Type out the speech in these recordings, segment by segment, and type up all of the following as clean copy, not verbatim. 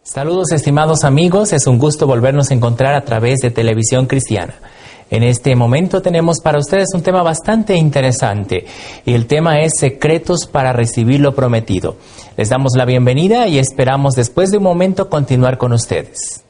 Saludos, estimados amigos, es un gusto volvernos a encontrar a través de Televisión Cristiana. En este momento tenemos para ustedes un tema bastante interesante y el tema es secretos para recibir lo prometido. Les damos la bienvenida y esperamos después de un momento continuar con ustedes.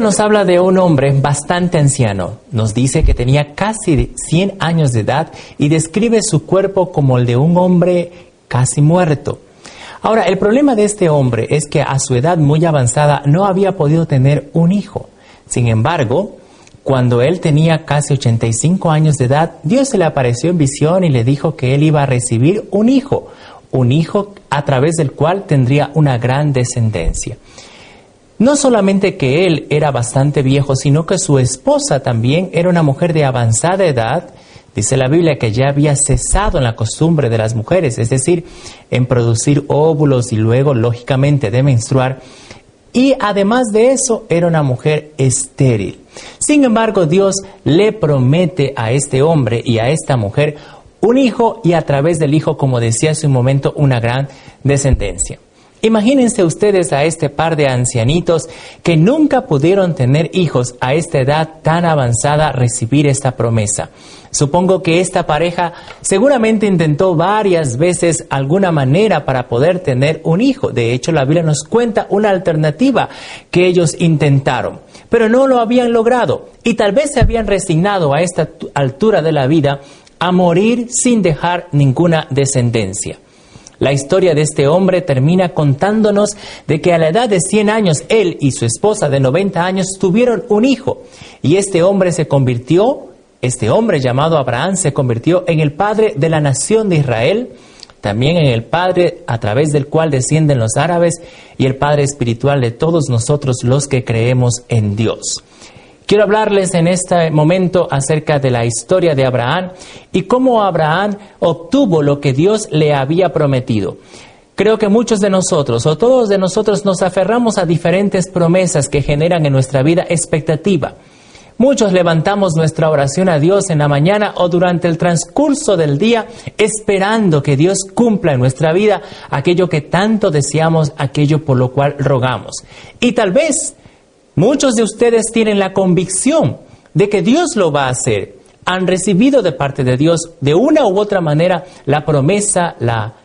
Nos habla de un hombre bastante anciano. Nos dice que tenía casi 100 años de edad y describe su cuerpo como el de un hombre casi muerto. Ahora, el problema de este hombre es que a su edad muy avanzada no había podido tener un hijo. Sin embargo, cuando él tenía casi 85 años de edad, Dios se le apareció en visión y le dijo que él iba a recibir un hijo a través del cual tendría una gran descendencia. No solamente que él era bastante viejo, sino que su esposa también era una mujer de avanzada edad. Dice la Biblia que ya había cesado en la costumbre de las mujeres, es decir, en producir óvulos y luego, lógicamente, de menstruar. Y además de eso, era una mujer estéril. Sin embargo, Dios le promete a este hombre y a esta mujer un hijo y a través del hijo, como decía hace un momento, una gran descendencia. Imagínense ustedes a este par de ancianitos que nunca pudieron tener hijos a esta edad tan avanzada recibir esta promesa. Supongo que esta pareja seguramente intentó varias veces alguna manera para poder tener un hijo. De hecho, la Biblia nos cuenta una alternativa que ellos intentaron, pero no lo habían logrado y tal vez se habían resignado a esta altura de la vida a morir sin dejar ninguna descendencia. La historia de este hombre termina contándonos de que a la edad de 100 años, él y su esposa de 90 años tuvieron un hijo. Y este hombre llamado Abraham, se convirtió en el padre de la nación de Israel, también en el padre a través del cual descienden los árabes y el padre espiritual de todos nosotros los que creemos en Dios. Quiero hablarles en este momento acerca de la historia de Abraham y cómo Abraham obtuvo lo que Dios le había prometido. Creo que muchos de nosotros o todos de nosotros nos aferramos a diferentes promesas que generan en nuestra vida expectativa. Muchos levantamos nuestra oración a Dios en la mañana o durante el transcurso del día esperando que Dios cumpla en nuestra vida aquello que tanto deseamos, aquello por lo cual rogamos. Y tal vez muchos de ustedes tienen la convicción de que Dios lo va a hacer. Han recibido de parte de Dios de una u otra manera la promesa, la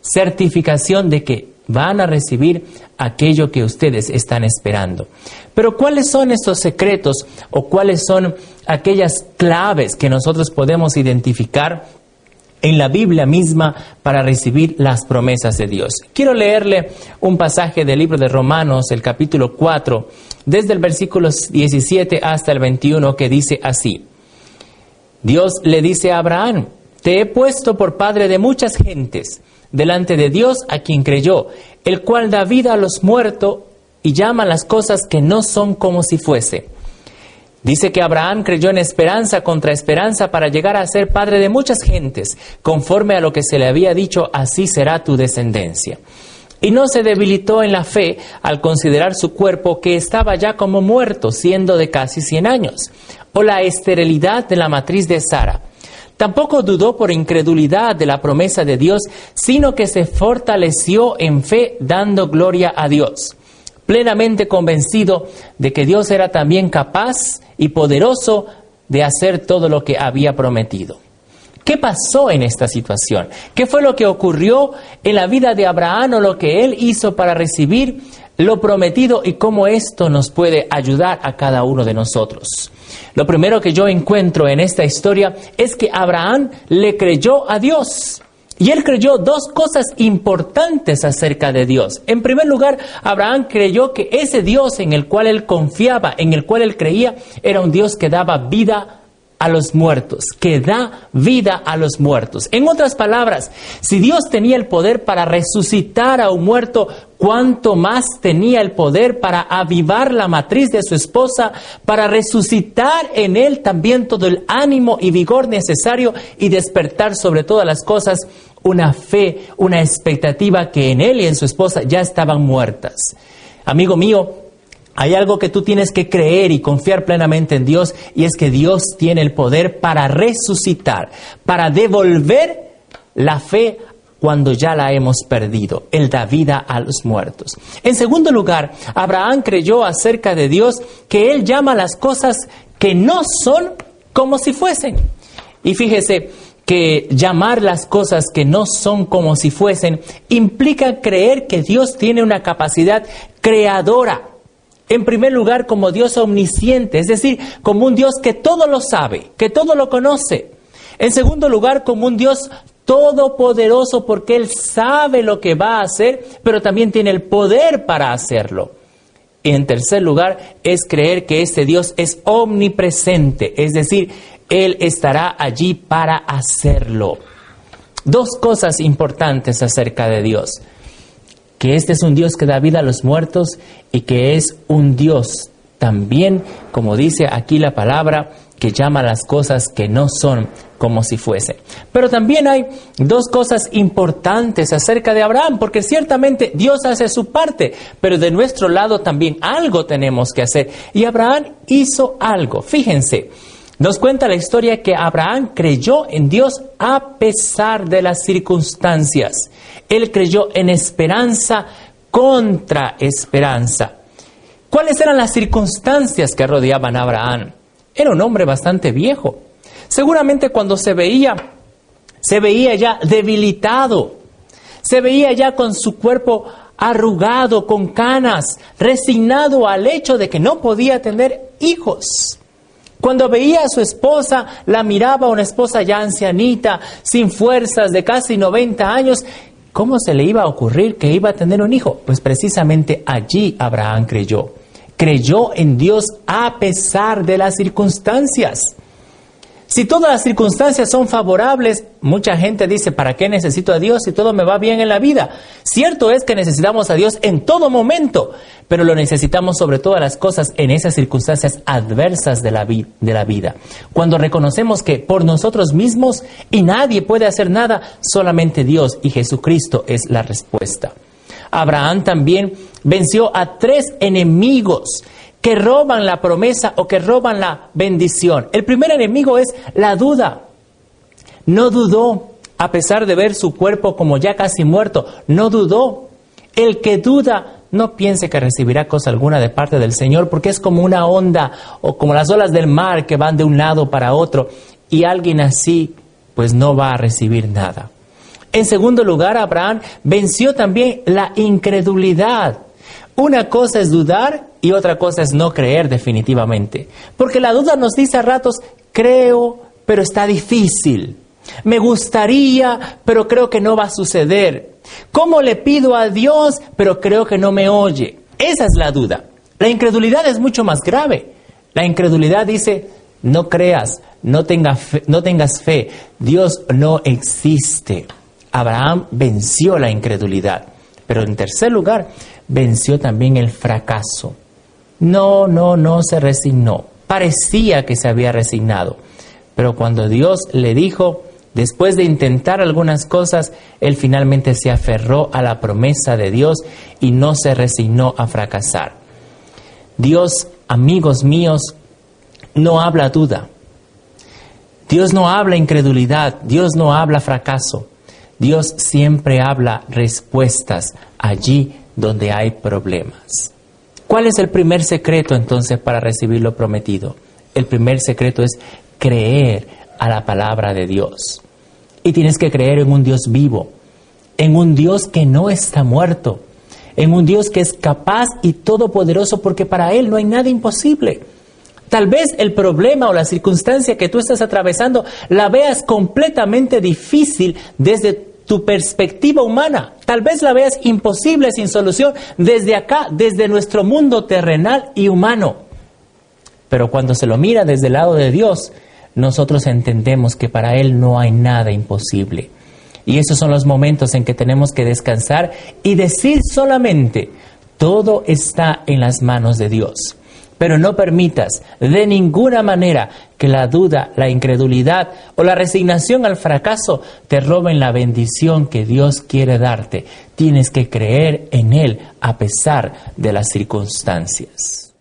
certificación de que van a recibir aquello que ustedes están esperando. Pero ¿cuáles son estos secretos o cuáles son aquellas claves que nosotros podemos identificar en la Biblia misma para recibir las promesas de Dios? Quiero leerle un pasaje del libro de Romanos, el capítulo 4, desde el versículo 17 hasta el 21, que dice así: Dios le dice a Abraham: te he puesto por padre de muchas gentes, delante de Dios a quien creyó, el cual da vida a los muertos y llama las cosas que no son como si fuese. Dice que Abraham creyó en esperanza contra esperanza para llegar a ser padre de muchas gentes. Conforme a lo que se le había dicho, así será tu descendencia. Y no se debilitó en la fe al considerar su cuerpo que estaba ya como muerto, siendo de casi 100 años, o la esterilidad de la matriz de Sara. Tampoco dudó por incredulidad de la promesa de Dios, sino que se fortaleció en fe dando gloria a Dios, plenamente convencido de que Dios era también capaz y poderoso de hacer todo lo que había prometido. ¿Qué pasó en esta situación? ¿Qué fue lo que ocurrió en la vida de Abraham o lo que él hizo para recibir lo prometido y cómo esto nos puede ayudar a cada uno de nosotros? Lo primero que yo encuentro en esta historia es que Abraham le creyó a Dios. Y él creyó dos cosas importantes acerca de Dios. En primer lugar, Abraham creyó que ese Dios en el cual él confiaba, en el cual él creía, era un Dios que daba vida a los muertos, que da vida a los muertos. En otras palabras, si Dios tenía el poder para resucitar a un muerto, ¿cuánto más tenía el poder para avivar la matriz de su esposa, para resucitar en él también todo el ánimo y vigor necesario y despertar sobre todas las cosas una fe, una expectativa que en él y en su esposa ya estaban muertas? Amigo mío, hay algo que tú tienes que creer y confiar plenamente en Dios, y es que Dios tiene el poder para resucitar, para devolver la fe cuando ya la hemos perdido. Él da vida a los muertos. En segundo lugar, Abraham creyó acerca de Dios que Él llama las cosas que no son como si fuesen. Y fíjese que llamar las cosas que no son como si fuesen implica creer que Dios tiene una capacidad creadora. En primer lugar, como Dios omnisciente, es decir, como un Dios que todo lo sabe, que todo lo conoce. En segundo lugar, como un Dios todopoderoso, porque Él sabe lo que va a hacer, pero también tiene el poder para hacerlo. Y en tercer lugar, es creer que este Dios es omnipresente, es decir, Él estará allí para hacerlo. Dos cosas importantes acerca de Dios: que este es un Dios que da vida a los muertos y que es un Dios también, como dice aquí la palabra, que llama las cosas que no son como si fuesen. Pero también hay dos cosas importantes acerca de Abraham, porque ciertamente Dios hace su parte, pero de nuestro lado también algo tenemos que hacer. Y Abraham hizo algo. Fíjense, nos cuenta la historia que Abraham creyó en Dios a pesar de las circunstancias. Él creyó en esperanza contra esperanza. ¿Cuáles eran las circunstancias que rodeaban a Abraham? Era un hombre bastante viejo. Seguramente cuando se veía ya debilitado. Se veía ya con su cuerpo arrugado, con canas, resignado al hecho de que no podía tener hijos. Cuando veía a su esposa, la miraba una esposa ya ancianita, sin fuerzas, de casi 90 años. ¿Cómo se le iba a ocurrir que iba a tener un hijo? Pues precisamente allí Abraham creyó. Creyó en Dios a pesar de las circunstancias. Si todas las circunstancias son favorables, mucha gente dice, ¿para qué necesito a Dios si todo me va bien en la vida? Cierto es que necesitamos a Dios en todo momento, pero lo necesitamos sobre todas las cosas en esas circunstancias adversas de la vida. Cuando reconocemos que por nosotros mismos y nadie puede hacer nada, solamente Dios y Jesucristo es la respuesta. Abraham también venció a 3 enemigos que roban la promesa o que roban la bendición. El primer enemigo es la duda. No dudó, a pesar de ver su cuerpo como ya casi muerto, no dudó. El que duda, no piense que recibirá cosa alguna de parte del Señor, porque es como una onda o como las olas del mar que van de un lado para otro, y alguien así pues no va a recibir nada. En segundo lugar, Abraham venció también la incredulidad. Una cosa es dudar y otra cosa es no creer definitivamente. Porque la duda nos dice a ratos, creo, pero está difícil. Me gustaría, pero creo que no va a suceder. ¿Cómo le pido a Dios, pero creo que no me oye? Esa es la duda. La incredulidad es mucho más grave. La incredulidad dice, no creas, no tengas fe, Dios no existe. Abraham venció la incredulidad. Pero en tercer lugar, venció también el fracaso. No se resignó. Parecía que se había resignado, pero cuando Dios le dijo, después de intentar algunas cosas, él finalmente se aferró a la promesa de Dios y no se resignó a fracasar. Dios, amigos míos, no habla duda. Dios no habla incredulidad. Dios no habla fracaso. Dios siempre habla respuestas allí donde hay problemas. ¿Cuál es el primer secreto entonces para recibir lo prometido? El primer secreto es creer a la palabra de Dios. Y tienes que creer en un Dios vivo, en un Dios que no está muerto, en un Dios que es capaz y todopoderoso, porque para Él no hay nada imposible. Tal vez el problema o la circunstancia que tú estás atravesando la veas completamente difícil desde tu perspectiva humana. Tal vez la veas imposible, sin solución, desde acá, desde nuestro mundo terrenal y humano. Pero cuando se lo mira desde el lado de Dios, nosotros entendemos que para Él no hay nada imposible. Y esos son los momentos en que tenemos que descansar y decir solamente, todo está en las manos de Dios. Pero no permitas de ninguna manera que la duda, la incredulidad o la resignación al fracaso te roben la bendición que Dios quiere darte. Tienes que creer en Él a pesar de las circunstancias.